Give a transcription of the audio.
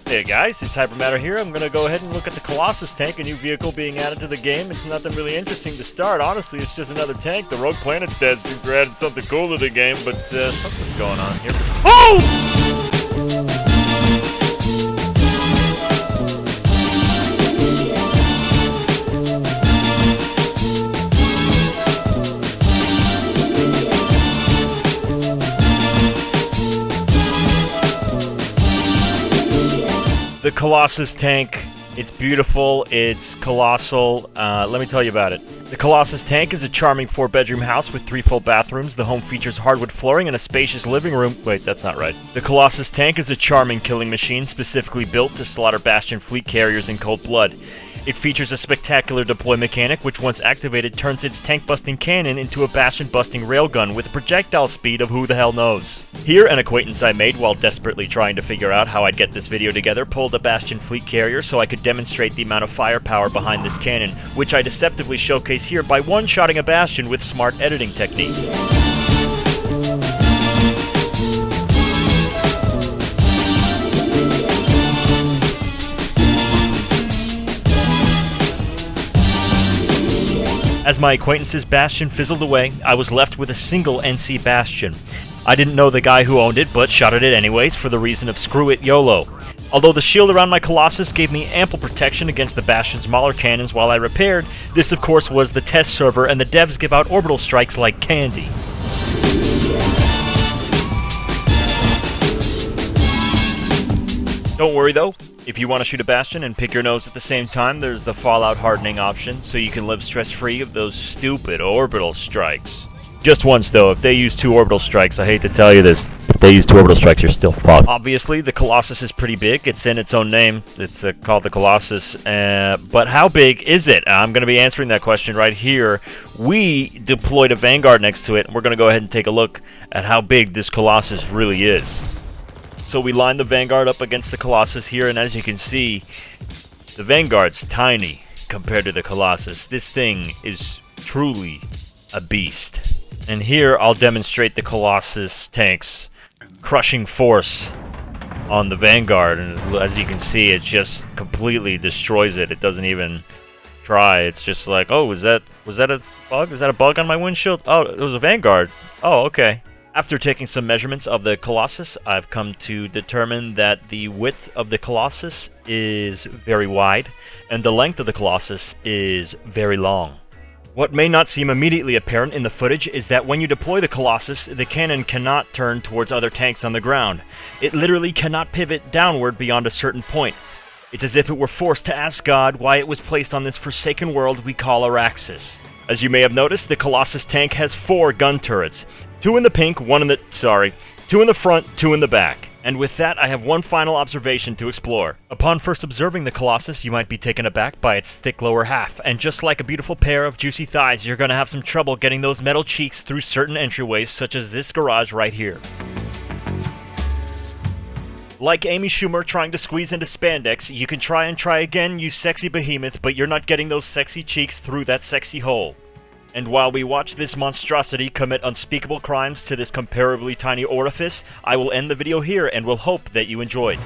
Hey guys, it's Hypermatter here. I'm gonna go ahead and look at the Colossus tank, a new vehicle being added to the game. It's nothing really interesting to start, honestly, it's just another tank. The Rogue Planetside seems to add something cool to the game, but something's going on here. Oh! The Colossus tank, it's beautiful, it's colossal, let me tell you about it. The Colossus tank is a charming 4-bedroom house with 3 full bathrooms. The home features hardwood flooring and a spacious living room. Wait, that's not right. The Colossus tank is a charming killing machine specifically built to slaughter Bastion fleet carriers in cold blood. It features a spectacular deploy mechanic which once activated turns its tank-busting cannon into a Bastion-busting railgun with a projectile speed of who the hell knows. Here, an acquaintance I made while desperately trying to figure out how I'd get this video together pulled a Bastion fleet carrier so I could demonstrate the amount of firepower behind this cannon, which I deceptively showcase here by one-shotting a Bastion with smart editing techniques. As my acquaintance's Bastion fizzled away, I was left with a single NC Bastion. I didn't know the guy who owned it, but shot at it anyways for the reason of screw it YOLO. Although the shield around my Colossus gave me ample protection against the Bastion's Mauler cannons while I repaired, this of course was the test server and the devs give out orbital strikes like candy. Don't worry though, if you want to shoot a Bastion and pick your nose at the same time, there's the Fallout Hardening option, so you can live stress-free of those stupid orbital strikes. Just once though, if they use 2 orbital strikes, I hate to tell you this, if they use 2 orbital strikes, you're still fucked. Obviously, the Colossus is pretty big, it's in its own name, it's called the Colossus, but how big is it? I'm going to be answering that question right here. We deployed a Vanguard next to it, and we're going to go ahead and take a look at how big this Colossus really is. So we line the Vanguard up against the Colossus here, and as you can see, the Vanguard's tiny compared to the Colossus. This thing is truly a beast. And here I'll demonstrate the Colossus tank's crushing force on the Vanguard, and as you can see, it just completely destroys it. It doesn't even try. It's just like, oh, was that a bug? Is that a bug on my windshield? Oh, it was a Vanguard. Oh, okay. After taking some measurements of the Colossus, I've come to determine that the width of the Colossus is very wide, and the length of the Colossus is very long. What may not seem immediately apparent in the footage is that when you deploy the Colossus, the cannon cannot turn towards other tanks on the ground. It literally cannot pivot downward beyond a certain point. It's as if it were forced to ask God why it was placed on this forsaken world we call Araxis. As you may have noticed, the Colossus tank has 4 gun turrets. 2 in the pink, 2 in the front, 2 in the back. And with that, I have one final observation to explore. Upon first observing the Colossus, you might be taken aback by its thick lower half, and just like a beautiful pair of juicy thighs, you're gonna have some trouble getting those metal cheeks through certain entryways, such as this garage right here. Like Amy Schumer trying to squeeze into spandex, you can try and try again, you sexy behemoth, but you're not getting those sexy cheeks through that sexy hole. And while we watch this monstrosity commit unspeakable crimes to this comparably tiny orifice, I will end the video here and will hope that you enjoyed.